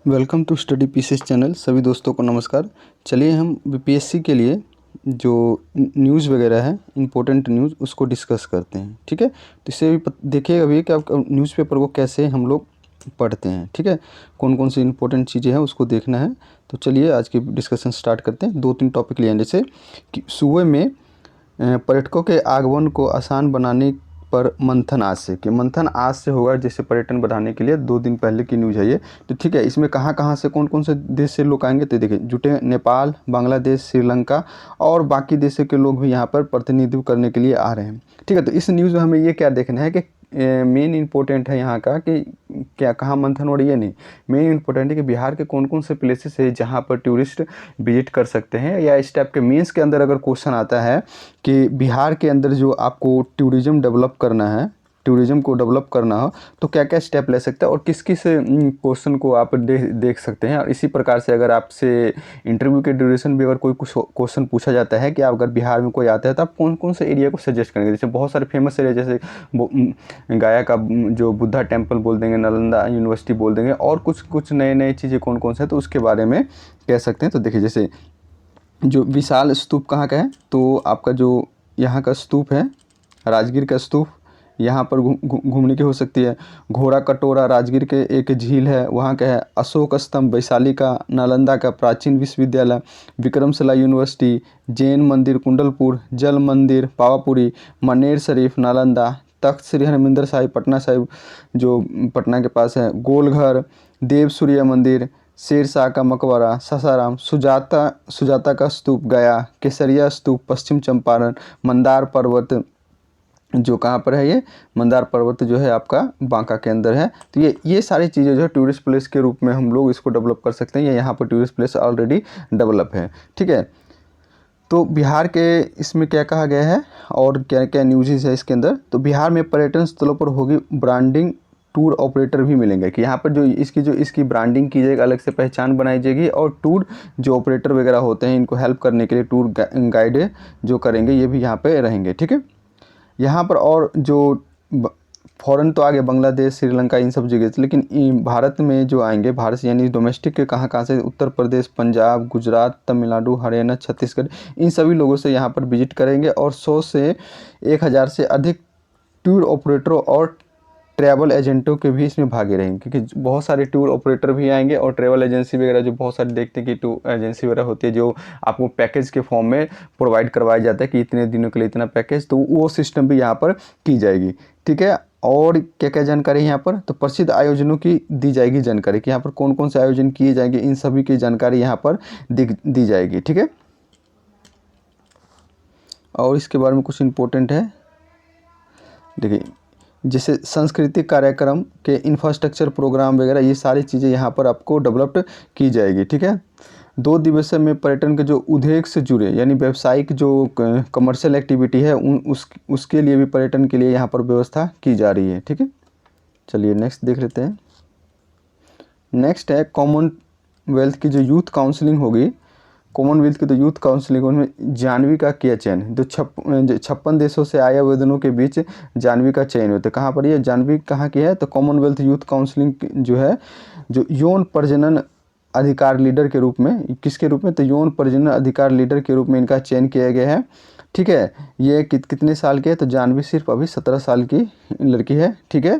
Welcome to study pieces channel. सभी दोस्तों को नमस्कार। चलिए हम बीपीएससी के लिए जो न्यूज़ वगैरह है, इम्पोर्टेंट न्यूज़, उसको डिस्कस करते हैं। ठीक है, तो इससे भी देखिए अभी कि आप न्यूज़पेपर को कैसे हम लोग पढ़ते हैं। ठीक है, कौन कौन सी इंपॉर्टेंट चीज़ें हैं उसको देखना है। तो चलिए आज की डिस्कशन स्टार्ट करते हैं। 2-3 टॉपिक लिए हैं, जैसे कि सुबह में पर्यटकों के आगमन को आसान बनाने पर मंथन आज से, कि मंथन आज से होगा, जैसे पर्यटन बढ़ाने के लिए 2 दिन पहले की न्यूज़ है ये। तो ठीक है, इसमें कहाँ कहाँ से कौन कौन से देश से लोग आएंगे, तो देखिए जुटे नेपाल, बांग्लादेश, श्रीलंका और बाकी देशों के लोग भी यहाँ पर प्रतिनिधित्व करने के लिए आ रहे हैं। ठीक है, तो इस न्यूज़ में हमें ये क्या देखना है कि मेन इंपॉर्टेंट है यहाँ का कि क्या कहाँ मंथन हो रही है, नहीं, मेन इंपॉर्टेंट है कि बिहार के कौन कौन से प्लेसेस है जहाँ पर टूरिस्ट विजिट कर सकते हैं। या इस टाइप के मीन्स के अंदर अगर क्वेश्चन आता है कि बिहार के अंदर जो आपको टूरिज़्म डेवलप करना है, टूरिज़्म को डेवलप करना हो, तो क्या क्या स्टेप ले सकते हैं और किस किस क्वेश्चन को आप देख सकते हैं। और इसी प्रकार से अगर आपसे इंटरव्यू के ड्यूरेशन भी अगर कोई कुछ क्वेश्चन पूछा जाता है कि आप अगर बिहार में कोई आता है तो आप कौन कौन से एरिया को सजेस्ट करेंगे। जैसे बहुत सारे फेमस एरिया, जैसे गया का जो बुद्धा टेम्पल बोल देंगे, नालंदा यूनिवर्सिटी बोल देंगे, और कुछ कुछ नए नए चीज़ें कौन कौन से हैं तो उसके बारे में कह सकते हैं। तो देखिए, जैसे जो विशाल स्तूप कहाँ का है, तो आपका जो यहाँ का स्तूप है, राजगीर का स्तूप, यहाँ पर घूमने की हो सकती है। घोड़ा कटोरा राजगीर के एक झील है, वहाँ का है। अशोक स्तंभ वैशाली का, नालंदा का प्राचीन विश्वविद्यालय, विक्रमशिला यूनिवर्सिटी, जैन मंदिर कुंडलपुर, जल मंदिर पावापुरी, मनेर शरीफ नालंदा, तख्त श्री हरमिंदर साहिब पटना साहिब जो पटना के पास है, गोलघर, देव सूर्य मंदिर, शेरशाह का मकबरा सासाराम, सुजाता का स्तूप गया, केसरिया स्तूप पश्चिम चंपारण, मंदार पर्वत जो कहाँ पर है, ये मंदार पर्वत जो है आपका बांका के अंदर है। तो ये सारी चीज़ें जो है टूरिस्ट प्लेस के रूप में हम लोग इसको डेवलप कर सकते हैं। या यहाँ पर टूरिस्ट प्लेस ऑलरेडी डेवलप है। ठीक है, तो बिहार के इसमें क्या कहा गया है और क्या क्या न्यूज़ है इसके अंदर। तो बिहार में पर्यटन स्थलों पर होगी ब्रांडिंग, टूर ऑपरेटर भी मिलेंगे, कि यहाँ पर जो इसकी ब्रांडिंग की जाएगी, अलग से पहचान बनाई जाएगी, और टूर जो ऑपरेटर वगैरह होते हैं इनको हेल्प करने के लिए टूर गाइड जो करेंगे ये भी यहाँ पे रहेंगे। ठीक है, यहाँ पर और जो फॉरेन तो आ गया, बांग्लादेश, श्रीलंका, इन सब जगह से, लेकिन भारत में जो आएंगे, भारत से यानी डोमेस्टिक के कहाँ कहाँ से, उत्तर प्रदेश, पंजाब, गुजरात, तमिलनाडु, हरियाणा, छत्तीसगढ़, इन सभी लोगों से यहाँ पर विजिट करेंगे। और 100 से 1000 से अधिक टूर ऑपरेटरों और ट्रैवल एजेंटों के भी इसमें भागे रहेंगे, क्योंकि बहुत सारे टूर ऑपरेटर भी आएंगे और ट्रैवल एजेंसी वगैरह जो बहुत सारे देखते हैं कि टूर एजेंसी वगैरह होती है जो आपको पैकेज के फॉर्म में प्रोवाइड करवाया जाता है कि इतने दिनों के लिए इतना पैकेज, तो वो सिस्टम भी यहाँ पर की जाएगी। ठीक है, और क्या क्या जानकारी है यहाँ पर, तो प्रसिद्ध आयोजनों की दी जाएगी जानकारी, कि यहाँ पर कौन कौन से आयोजन किए जाएंगे, इन सभी की जानकारी यहाँ पर दी जाएगी। ठीक है, और इसके बारे में कुछ इम्पोर्टेंट है, देखिए जैसे सांस्कृतिक कार्यक्रम के इंफ्रास्ट्रक्चर प्रोग्राम वगैरह, ये सारी चीज़ें यहाँ पर आपको डेवलप्ड की जाएगी। ठीक है, 2 दिवसीय में पर्यटन के जो उद्योग से जुड़े यानी व्यावसायिक जो कमर्शियल एक्टिविटी है उसके लिए भी पर्यटन के लिए यहाँ पर व्यवस्था की जा रही है। ठीक है, चलिए नेक्स्ट देख लेते हैं। नेक्स्ट है कॉमनवेल्थ की जो यूथ काउंसलिंग होगी, कॉमनवेल्थ की तो यूथ काउंसलिंग, उनमें जानवी का किया चयन, जो 56 देशों से आए आवेदनों के बीच जानवी का चयन होता है। कहाँ पर ये जानवी कहाँ की है, तो कॉमनवेल्थ यूथ काउंसलिंग जो है, जो यौन प्रजनन अधिकार लीडर के रूप में, किसके रूप में, तो यौन प्रजनन अधिकार लीडर के रूप में इनका चयन किया गया है। ठीक है, ये कितने साल के है, तो जानवी सिर्फ अभी 17 साल की लड़की है। ठीक है,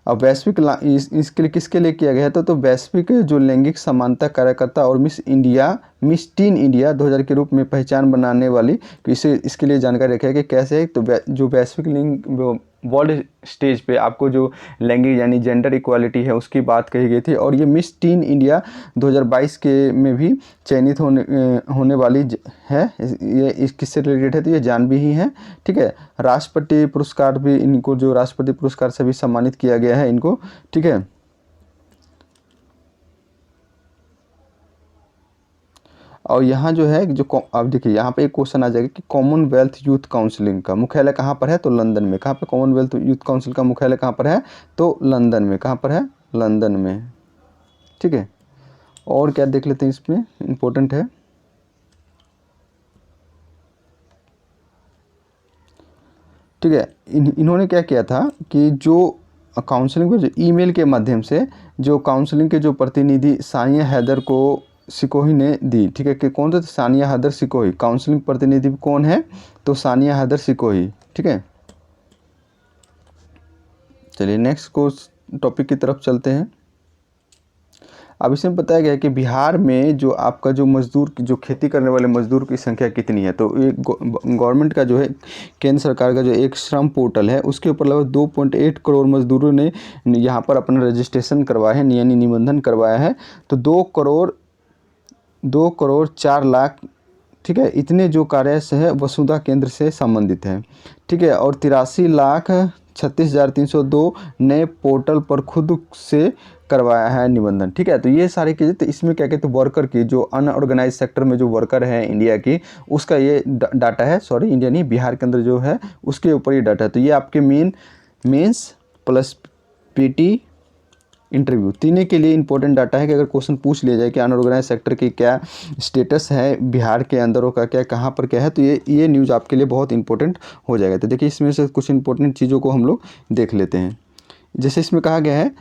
अब वैश्विक इसके लिए किसके लिए किया गया है, तो वैश्विक जो लैंगिक समानता कार्यकर्ता और मिस टीन इंडिया 2000 के रूप में पहचान बनाने वाली, इसके लिए जानकारी रखा है कि कैसे है। तो जो वैश्विक लिंग वर्ल्ड स्टेज पे आपको जो लैंगिक यानी जेंडर इक्वालिटी है उसकी बात कही गई थी, और ये मिस टीन इंडिया 2022 के में भी चयनित होने वाली है। ये किससे रिलेटेड है, तो ये जानवी ही है। ठीक है, राष्ट्रपति पुरस्कार भी इनको, जो राष्ट्रपति पुरस्कार से भी सम्मानित किया गया है इनको। ठीक है, और यहाँ जो है जो अब देखिए यहाँ पे एक क्वेश्चन आ जाएगा कि कॉमनवेल्थ यूथ काउंसिलिंग का मुख्यालय कहाँ पर है, तो लंदन में। कहाँ पे कॉमनवेल्थ यूथ काउंसिल का मुख्यालय कहाँ पर है, तो लंदन में। कहाँ पर है, लंदन में। ठीक है, और क्या देख लेते हैं इसमें इम्पोर्टेंट है। ठीक है, इन्होंने क्या किया था कि जो काउंसलिंग पर जो ईमेल के माध्यम से जो काउंसलिंग के जो प्रतिनिधि सानिया हैदर को सिकोही ने दी। ठीक है, कि कौन थे? सानिया हैदर सिकोही। काउंसलिंग प्रतिनिधि कौन है? तो सानिया हैदर सिकोही। ठीक है, चलिए नेक्स्ट कोर्स टॉपिक की तरफ चलते हैं। अब इसमें बताया गया है कि बिहार में जो आपका जो मजदूर जो खेती करने वाले मजदूर की संख्या कितनी है। तो ये गवर्नमेंट का जो है, केंद्र सरकार का जो एक श्रम पोर्टल है, उसके ऊपर लगभग 2.8 करोड़ मजदूरों ने यहाँ पर अपना रजिस्ट्रेशन करवाया है, यानी निबंधन करवाया है। तो 2 करोड़ 4 लाख, ठीक है, इतने जो कार्य से है वसुधा केंद्र से संबंधित है। ठीक है, और 83,36,302 नए पोर्टल पर खुद से करवाया है निबंधन। ठीक है, तो ये सारी चीज़ें, तो इसमें क्या कहते हैं, वर्कर की जो अनऑर्गेनाइज सेक्टर में जो वर्कर है इंडिया की, उसका ये डाटा है। सॉरी, इंडिया नहीं, बिहार के अंदर जो है उसके ऊपर ये डाटा है। तो ये आपके मेंस प्लस पीटी इंटरव्यू तीनों के लिए इंपॉर्टेंट डाटा है कि अगर क्वेश्चन पूछ लिया जाए कि अनऑर्गेनाइज सेक्टर की क्या स्टेटस है बिहार के अंदरों का, क्या कहाँ पर क्या है, तो ये न्यूज़ आपके लिए बहुत इंपॉर्टेंट हो जाएगा। तो देखिए इसमें से कुछ इंपॉर्टेंट चीज़ों को हम लोग देख लेते हैं। जैसे इसमें कहा गया है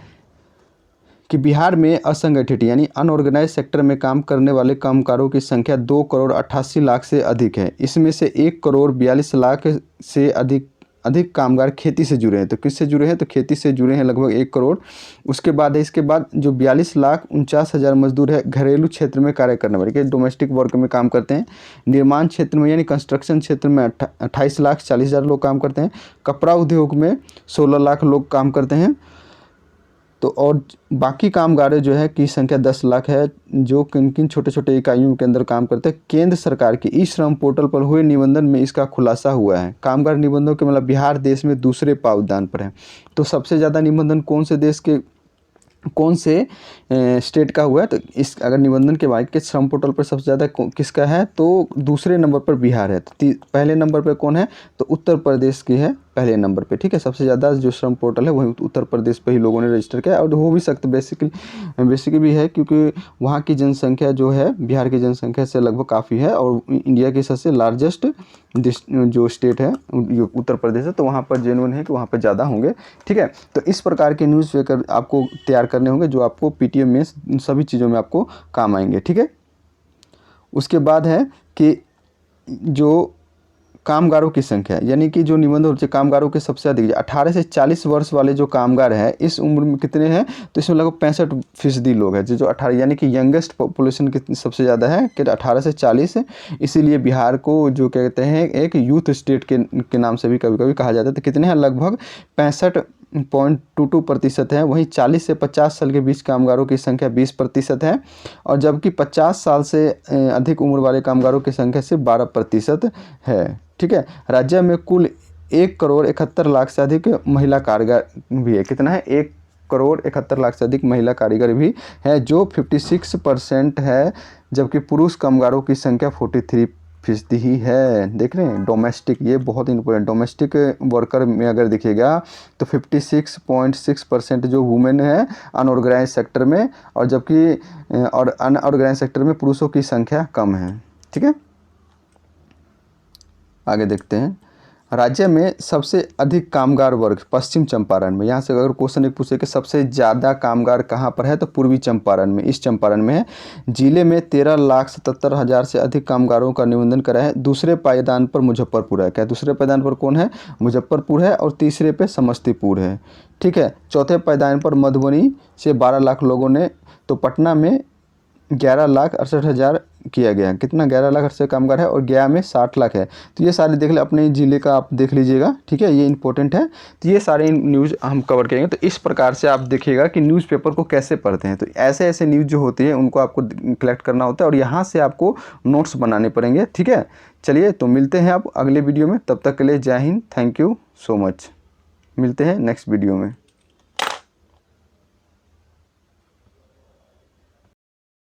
कि बिहार में असंगठित यानी अनऑर्गेनाइज सेक्टर में काम करने वाले कामगारों की संख्या 2 करोड़ 88 लाख से अधिक है। इसमें से 1 करोड़ 42 लाख से अधिक कामगार खेती से जुड़े हैं। तो किससे जुड़े हैं? तो खेती से जुड़े हैं लगभग 1 करोड़। उसके बाद है, इसके बाद जो 42,49,000 मजदूर है घरेलू क्षेत्र में कार्य करने वाले, डोमेस्टिक वर्क में काम करते हैं। निर्माण क्षेत्र में यानी कंस्ट्रक्शन क्षेत्र में 28,40,000 लोग काम करते हैं। कपड़ा उद्योग में 16 लाख लोग काम करते हैं। तो और बाकी कामगार जो है की संख्या 10 लाख है, जो किन किन छोटे छोटे इकाइयों के अंदर काम करते हैं। केंद्र सरकार की ई श्रम पोर्टल पर हुए निबंधन में इसका खुलासा हुआ है। कामगार निबंधनों के मतलब बिहार देश में दूसरे पावदान पर है। तो सबसे ज़्यादा निबंधन कौन से देश के, कौन से स्टेट का हुआ है? तो इस अगर निबंधन के बाद के श्रम पोर्टल पर सबसे ज़्यादा किसका है? तो दूसरे नंबर पर बिहार है। तो पहले नंबर पर कौन है? तो उत्तर प्रदेश की है पहले नंबर पे। ठीक है, सबसे ज़्यादा जो श्रम पोर्टल है वही उत्तर प्रदेश पे ही लोगों ने रजिस्टर किया, और हो भी सकता बेसिकली भी है क्योंकि वहाँ की जनसंख्या जो है बिहार की जनसंख्या से लगभग काफ़ी है, और इंडिया की सबसे लार्जेस्ट जो स्टेट है उत्तर प्रदेश है, तो वहाँ पर जेन्युइन है कि वहाँ पर ज़्यादा होंगे। ठीक है, तो इस प्रकार के न्यूज़ पेपर आपको तैयार करने होंगे जो आपको पीटीएम में सभी चीज़ों में आपको काम आएंगे। ठीक है, उसके बाद है कि जो कामगारों की संख्या, यानी कि जो निबंधन कामगारों के सबसे अधिक 18 से 40 वर्ष वाले जो कामगार हैं इस उम्र में कितने हैं? तो इसमें लगभग 65% लोग हैं जो 18, यानी कि यंगेस्ट पॉपुलेशन कितनी सबसे ज़्यादा है कि 18 से 40। इसीलिए बिहार को जो कहते हैं एक यूथ स्टेट के नाम से भी कभी कभी कहा जाता है। तो कितने हैं? लगभग 65.22% है। वहीं 40 से 50 साल के बीच कामगारों की संख्या 20% है, और जबकि 50 साल से अधिक उम्र वाले कामगारों की संख्या सिर्फ 12% है। ठीक है, राज्य में कुल 1 करोड़ 71 लाख से अधिक महिला कारीगर भी है। कितना है? 1 करोड़ 71 लाख से अधिक महिला कारीगर भी है, जो 56% है, जबकि पुरुष कामगारों की संख्या 43% ही है। देख रहे हैं, डोमेस्टिक, ये बहुत इंपॉर्टेंट, डोमेस्टिक वर्कर में अगर देखिएगा तो 56.6% जो वुमेन है अनऑर्गेनाइज सेक्टर में, और जबकि अनऑर्गेनाइज सेक्टर में पुरुषों की संख्या कम है। ठीक है, आगे देखते हैं। राज्य में सबसे अधिक कामगार वर्ग पश्चिम चंपारण में। यहाँ से अगर क्वेश्चन एक पूछे कि सबसे ज़्यादा कामगार कहाँ पर है, तो पूर्वी चंपारण में, इस चंपारण में है। जिले में 13,77,000 से अधिक कामगारों का निबंधन करा है। दूसरे पायदान पर मुजफ्फरपुर है। क्या दूसरे पायदान पर कौन है? मुजफ्फरपुर है, और तीसरे पे समस्तीपुर है। ठीक है, चौथे पायदान पर मधुबनी से 12 लाख लोगों ने, तो पटना में 11,68,000 किया गया। कितना? 11,68,000 कामगार है, और गया में 60 लाख है। तो ये सारे देख ले, अपने ज़िले का आप देख लीजिएगा। ठीक है, ये इंपॉर्टेंट है। तो ये सारे न्यूज़ हम कवर करेंगे। तो इस प्रकार से आप देखिएगा कि न्यूज़पेपर को कैसे पढ़ते हैं। तो ऐसे ऐसे न्यूज़ जो होती है उनको आपको कलेक्ट करना होता है, और यहाँ से आपको नोट्स बनाने पड़ेंगे। ठीक है, चलिए तो मिलते हैं आप अगले वीडियो में। तब तक के लिए जय Hind, thank you so much. मिलते हैं नेक्स्ट वीडियो में।